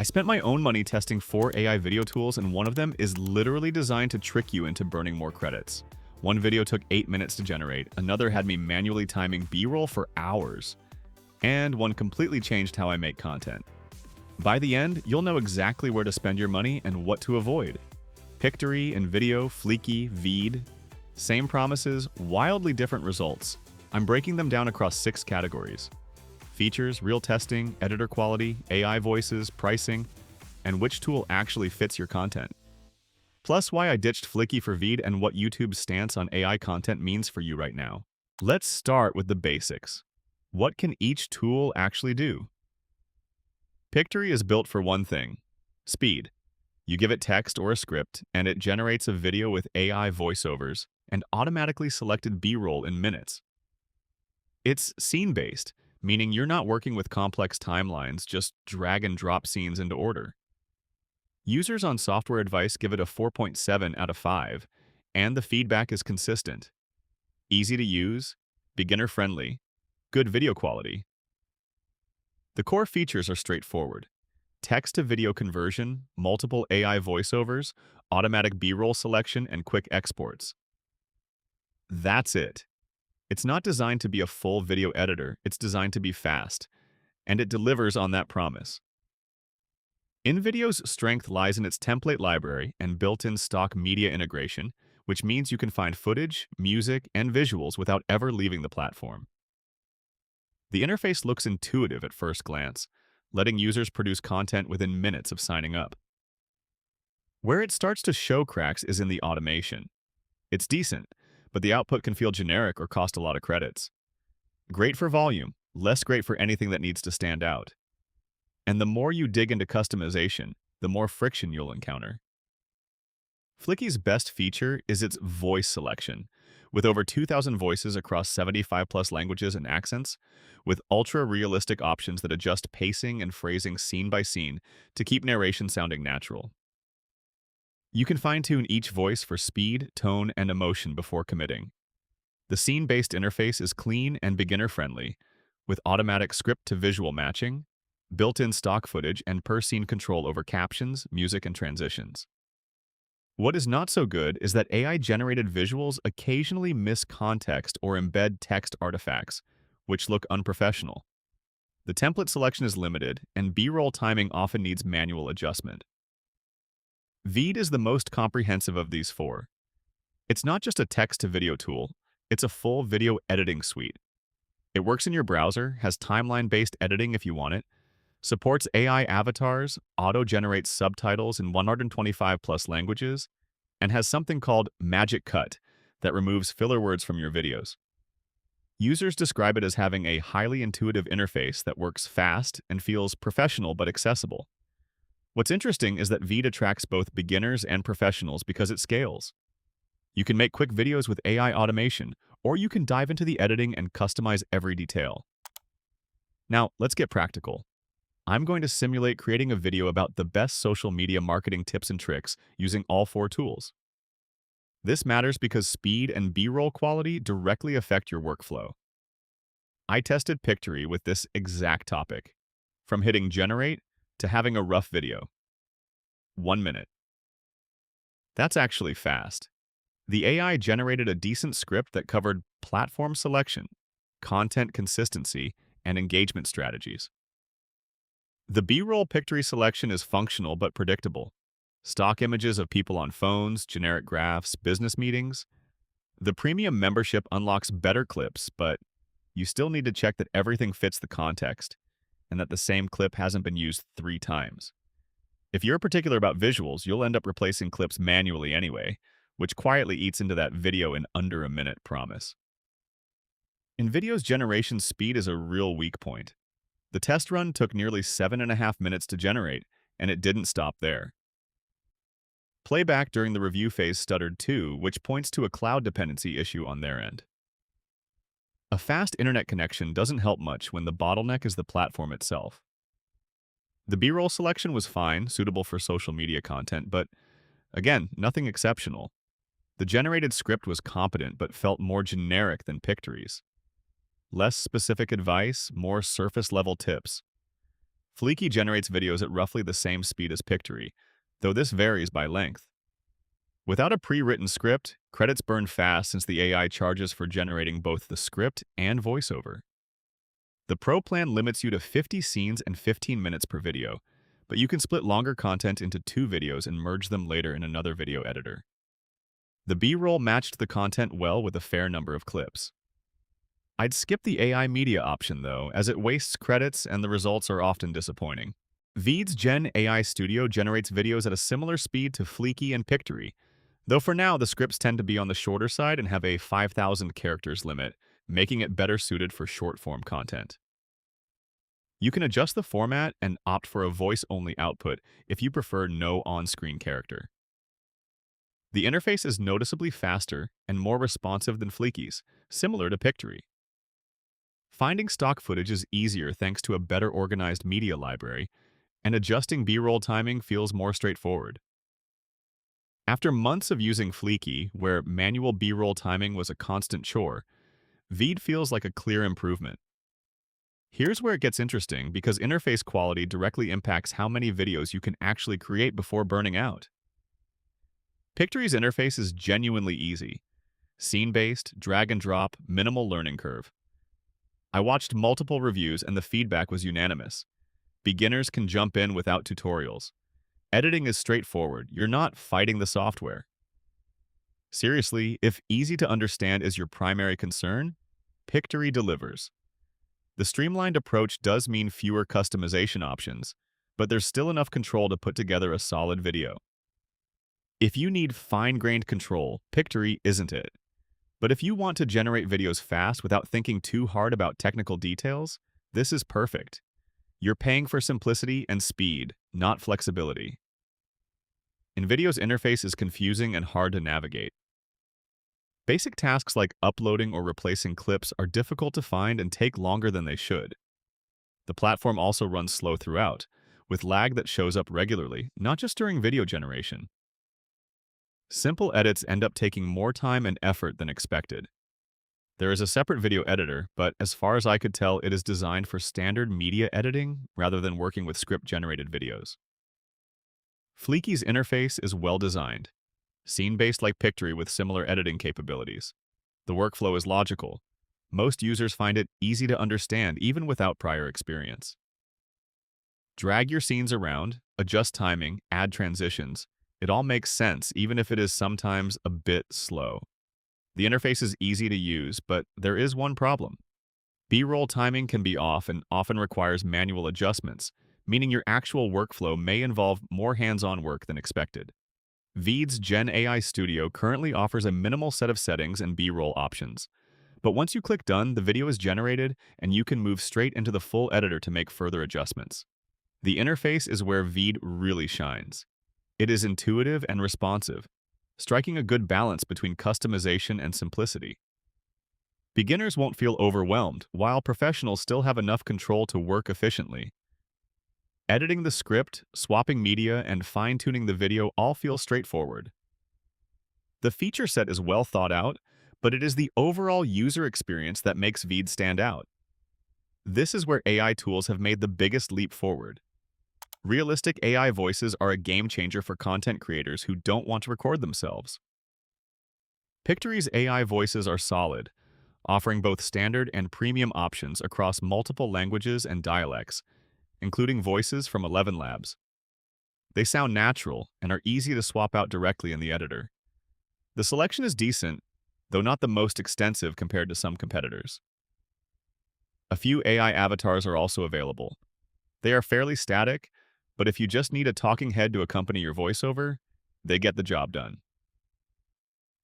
I spent my own money testing 4 AI video tools, and one of them is literally designed to trick you into burning more credits. One video took 8 minutes to generate, another had me manually timing B-roll for hours, and one completely changed how I make content. By the end, you'll know exactly where to spend your money and what to avoid. Pictory, InVideo, Fliki, Veed. Same promises, wildly different results. I'm breaking them down across 6 categories: features, real testing, editor quality, AI voices, pricing, and which tool actually fits your content. Plus why I ditched Fliki for Veed and what YouTube's stance on AI content means for you right now. Let's start with the basics. What can each tool actually do? Pictory is built for one thing: speed. You give it text or a script, and it generates a video with AI voiceovers and automatically selected B-roll in minutes. It's scene-based, meaning you're not working with complex timelines, just drag and drop scenes into order. Users on software advice give it a 4.7 out of 5, and the feedback is consistent. Easy to use, beginner-friendly, good video quality. The core features are straightforward: text-to-video conversion, multiple AI voiceovers, automatic B-roll selection, and quick exports. That's it. It's not designed to be a full video editor, it's designed to be fast, and it delivers on that promise. InVideo's strength lies in its template library and built-in stock media integration, which means you can find footage, music, and visuals without ever leaving the platform. The interface looks intuitive at first glance, letting users produce content within minutes of signing up. Where it starts to show cracks is in the automation. It's decent, but the output can feel generic or cost a lot of credits. Great for volume, less great for anything that needs to stand out. And the more you dig into customization, the more friction you'll encounter. Fliki's best feature is its voice selection. With over 2,000 voices across 75+ languages and accents, with ultra-realistic options that adjust pacing and phrasing scene by scene to keep narration sounding natural. You can fine-tune each voice for speed, tone, and emotion before committing. The scene-based interface is clean and beginner-friendly, with automatic script-to-visual matching, built-in stock footage, and per-scene control over captions, music, and transitions. What is not so good is that AI-generated visuals occasionally miss context or embed text artifacts, which look unprofessional. The template selection is limited, and B-roll timing often needs manual adjustment. Veed is the most comprehensive of these 4. It's not just a text-to-video tool, it's a full video editing suite. It works in your browser, has timeline-based editing if you want it, supports AI avatars, auto-generates subtitles in 125+ languages, and has something called Magic Cut that removes filler words from your videos. Users describe it as having a highly intuitive interface that works fast and feels professional but accessible. What's interesting is that Veed attracts both beginners and professionals because it scales. You can make quick videos with AI automation, or you can dive into the editing and customize every detail. Now, let's get practical. I'm going to simulate creating a video about the best social media marketing tips and tricks using all 4 tools. This matters because speed and B-roll quality directly affect your workflow. I tested Pictory with this exact topic, from hitting generate to having a rough video. 1 minute. That's actually fast. The AI generated a decent script that covered platform selection, content consistency, and engagement strategies. The B-roll Pictory selection is functional but predictable. Stock images of people on phones, generic graphs, business meetings. The premium membership unlocks better clips, but you still need to check that everything fits the context and that the same clip hasn't been used 3 times. If you're particular about visuals, you'll end up replacing clips manually anyway, which quietly eats into that video in under a minute promise. InVideo's generation speed is a real weak point. The test run took nearly 7.5 minutes to generate, and it didn't stop there. Playback during the review phase stuttered too, which points to a cloud dependency issue on their end. A fast internet connection doesn't help much when the bottleneck is the platform itself. The B-roll selection was fine, suitable for social media content, but again, nothing exceptional. The generated script was competent but felt more generic than Pictory's. Less specific advice, more surface-level tips. Fliki generates videos at roughly the same speed as Pictory, though this varies by length. Without a pre-written script, credits burn fast since the AI charges for generating both the script and voiceover. The Pro plan limits you to 50 scenes and 15 minutes per video, but you can split longer content into 2 videos and merge them later in another video editor. The B-roll matched the content well with a fair number of clips. I'd skip the AI media option though, as it wastes credits and the results are often disappointing. Veed's Gen AI Studio generates videos at a similar speed to Fliki and Pictory, though for now the scripts tend to be on the shorter side and have a 5,000 characters limit, making it better suited for short-form content. You can adjust the format and opt for a voice-only output if you prefer no on-screen character. The interface is noticeably faster and more responsive than Fliki's, similar to Pictory. Finding stock footage is easier thanks to a better organized media library, and adjusting B-roll timing feels more straightforward. After months of using Fliki, where manual B-roll timing was a constant chore, Veed feels like a clear improvement. Here's where it gets interesting because interface quality directly impacts how many videos you can actually create before burning out. Pictory's interface is genuinely easy. Scene-based, drag and drop, minimal learning curve. I watched multiple reviews and the feedback was unanimous. Beginners can jump in without tutorials. Editing is straightforward. You're not fighting the software. Seriously, if easy to understand is your primary concern, Pictory delivers. The streamlined approach does mean fewer customization options, but there's still enough control to put together a solid video. If you need fine-grained control, Pictory isn't it. But if you want to generate videos fast without thinking too hard about technical details, this is perfect. You're paying for simplicity and speed, not flexibility. InVideo's interface is confusing and hard to navigate. Basic tasks like uploading or replacing clips are difficult to find and take longer than they should. The platform also runs slow throughout, with lag that shows up regularly, not just during video generation. Simple edits end up taking more time and effort than expected. There is a separate video editor, but as far as I could tell, it is designed for standard media editing rather than working with script-generated videos. Fliki's interface is well designed, scene-based like Pictory with similar editing capabilities. The workflow is logical. Most users find it easy to understand even without prior experience. Drag your scenes around, adjust timing, add transitions. It all makes sense, even if it is sometimes a bit slow. The interface is easy to use, but there is one problem. B-roll timing can be off and often requires manual adjustments, meaning your actual workflow may involve more hands-on work than expected. Veed's Gen AI Studio currently offers a minimal set of settings and B-roll options. But once you click Done, the video is generated and you can move straight into the full editor to make further adjustments. The interface is where Veed really shines. It is intuitive and responsive, striking a good balance between customization and simplicity. Beginners won't feel overwhelmed, while professionals still have enough control to work efficiently. Editing the script, swapping media, and fine-tuning the video all feel straightforward. The feature set is well thought out, but it is the overall user experience that makes Veed stand out. This is where AI tools have made the biggest leap forward. Realistic AI voices are a game changer for content creators who don't want to record themselves. Pictory's AI voices are solid, offering both standard and premium options across multiple languages and dialects, including voices from 11 labs. They sound natural and are easy to swap out directly in the editor. The selection is decent, though not the most extensive compared to some competitors. A few AI avatars are also available. They are fairly static, but if you just need a talking head to accompany your voiceover, they get the job done.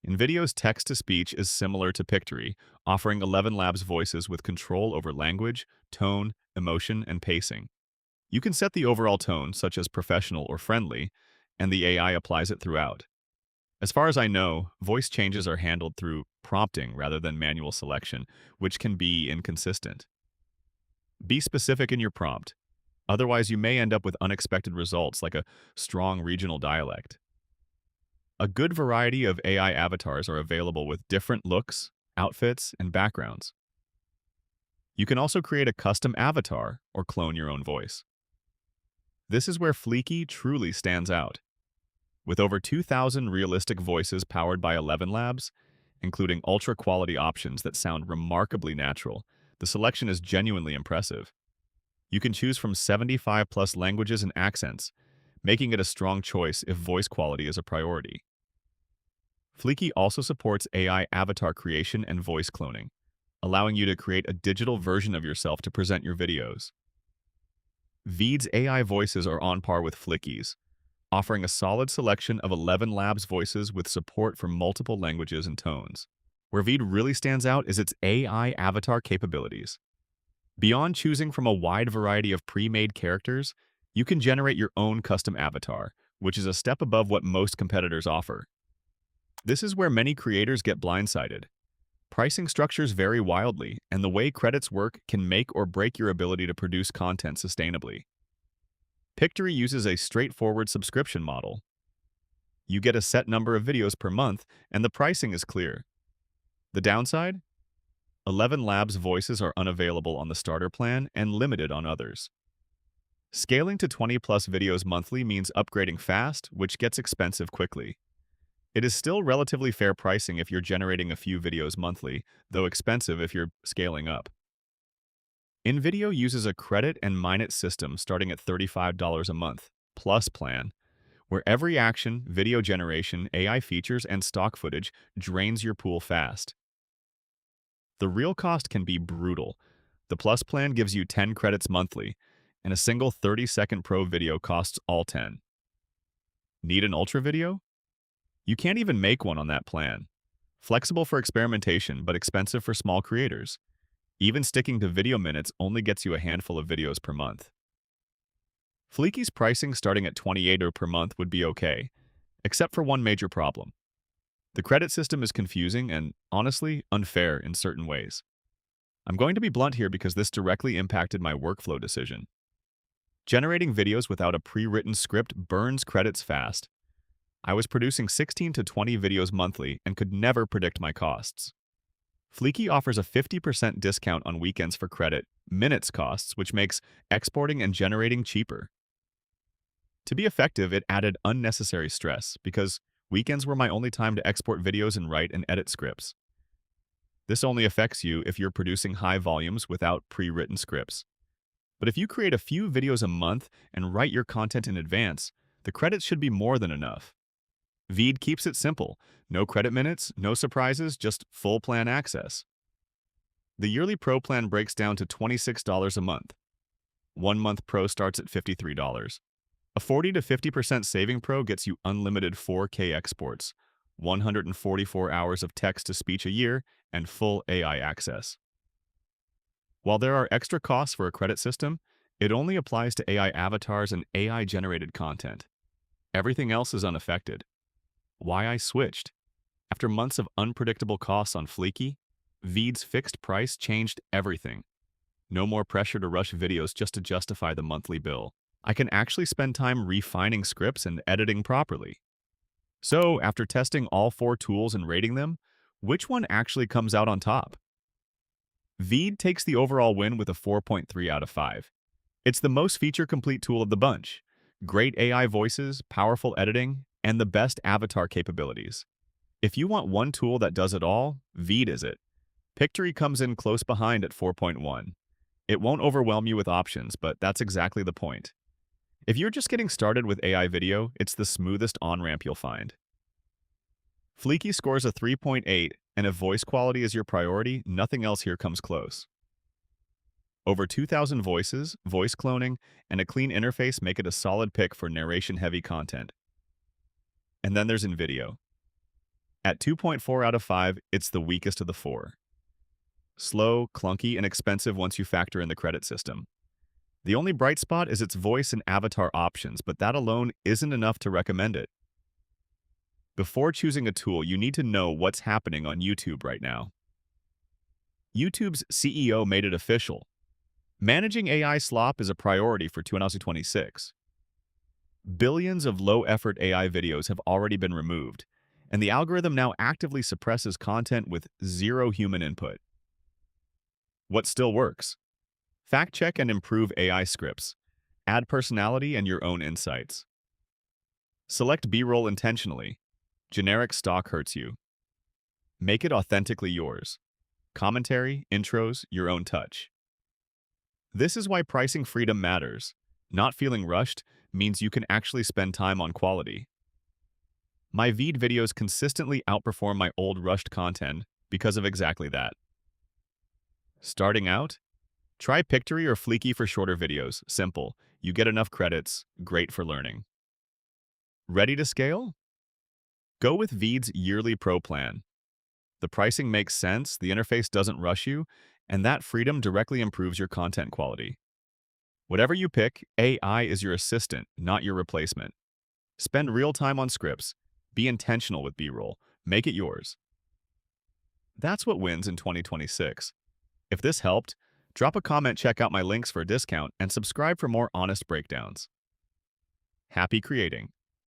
InVideo's text-to-speech is similar to Pictory, offering 11 labs voices with control over language, tone, emotion, and pacing. You can set the overall tone, such as professional or friendly, and the AI applies it throughout. As far as I know, voice changes are handled through prompting rather than manual selection, which can be inconsistent. Be specific in your prompt. Otherwise, you may end up with unexpected results like a strong regional dialect. A good variety of AI avatars are available with different looks, outfits, and backgrounds. You can also create a custom avatar or clone your own voice. This is where Fliki truly stands out. With over 2,000 realistic voices powered by 11 labs, including ultra-quality options that sound remarkably natural, the selection is genuinely impressive. You can choose from 75 plus languages and accents, making it a strong choice if voice quality is a priority. Fliki also supports AI avatar creation and voice cloning, allowing you to create a digital version of yourself to present your videos. Veed's AI voices are on par with Fliki's, offering a solid selection of 11 labs voices with support for multiple languages and tones. Where Veed really stands out is its AI avatar capabilities. Beyond choosing from a wide variety of pre-made characters, you can generate your own custom avatar, which is a step above what most competitors offer. This is where many creators get blindsided. Pricing structures vary wildly, and the way credits work can make or break your ability to produce content sustainably. Pictory uses a straightforward subscription model. You get a set number of videos per month, and the pricing is clear. The downside? 11 Labs voices are unavailable on the starter plan and limited on others. Scaling to 20-plus videos monthly means upgrading fast, which gets expensive quickly. It is still relatively fair pricing if you're generating a few videos monthly, though expensive if you're scaling up. InVideo uses a credit and mine-it system starting at $35 a month, plus plan, where every action, video generation, AI features, and stock footage drains your pool fast. The real cost can be brutal. The Plus plan gives you 10 credits monthly, and a single 30-second Pro video costs all 10. Need an Ultra video? You can't even make one on that plan. Flexible for experimentation, but expensive for small creators. Even sticking to video minutes only gets you a handful of videos per month. Fliki's pricing starting at $28 per month would be okay, except for one major problem. The credit system is confusing and, honestly, unfair in certain ways. I'm going to be blunt here because this directly impacted my workflow decision. Generating videos without a pre-written script burns credits fast. I was producing 16 to 20 videos monthly and could never predict my costs. Fliki offers a 50% discount on weekends for credit, minutes costs, which makes exporting and generating cheaper. To be effective, it added unnecessary stress because weekends were my only time to export videos and write and edit scripts. This only affects you if you're producing high volumes without pre-written scripts. But if you create a few videos a month and write your content in advance, the credits should be more than enough. Veed keeps it simple. No credit minutes, no surprises, just full plan access. The yearly Pro plan breaks down to $26 a month. 1 month Pro starts at $53. A 40 to 50% saving Pro gets you unlimited 4K exports, 144 hours of text-to-speech a year, and full AI access. While there are extra costs for a credit system, it only applies to AI avatars and AI-generated content. Everything else is unaffected. Why I switched? After months of unpredictable costs on Fliki, Veed's fixed price changed everything. No more pressure to rush videos just to justify the monthly bill. I can actually spend time refining scripts and editing properly. So, after testing all 4 tools and rating them, which one actually comes out on top? Veed takes the overall win with a 4.3 out of 5. It's the most feature-complete tool of the bunch. Great AI voices, powerful editing, and the best avatar capabilities. If you want one tool that does it all, Veed is it. Pictory comes in close behind at 4.1. It won't overwhelm you with options, but that's exactly the point. If you're just getting started with AI video, it's the smoothest on-ramp you'll find. Fliki scores a 3.8, and if voice quality is your priority, nothing else here comes close. Over 2,000 voices, voice cloning, and a clean interface make it a solid pick for narration-heavy content. And then there's InVideo. At 2.4 out of 5, it's the weakest of the 4. Slow, clunky, and expensive once you factor in the credit system. The only bright spot is its voice and avatar options, but that alone isn't enough to recommend it. Before choosing a tool, you need to know what's happening on YouTube right now. YouTube's CEO made it official. Managing AI slop is a priority for 2026. Billions of low-effort AI videos have already been removed, and the algorithm now actively suppresses content with zero human input. What still works? Fact-check and improve AI scripts. Add personality and your own insights. Select B-roll intentionally. Generic stock hurts you. Make it authentically yours. Commentary, intros, your own touch. This is why pricing freedom matters. Not feeling rushed means you can actually spend time on quality. My Veed videos consistently outperform my old rushed content because of exactly that. Starting out? Try Pictory or Fliki for shorter videos. Simple. You get enough credits. Great for learning. Ready to scale? Go with Veed's yearly pro plan. The pricing makes sense, the interface doesn't rush you, and that freedom directly improves your content quality. Whatever you pick, AI is your assistant, not your replacement. Spend real time on scripts. Be intentional with B-roll. Make it yours. That's what wins in 2026. If this helped, drop a comment, check out my links for a discount, and subscribe for more honest breakdowns. Happy creating!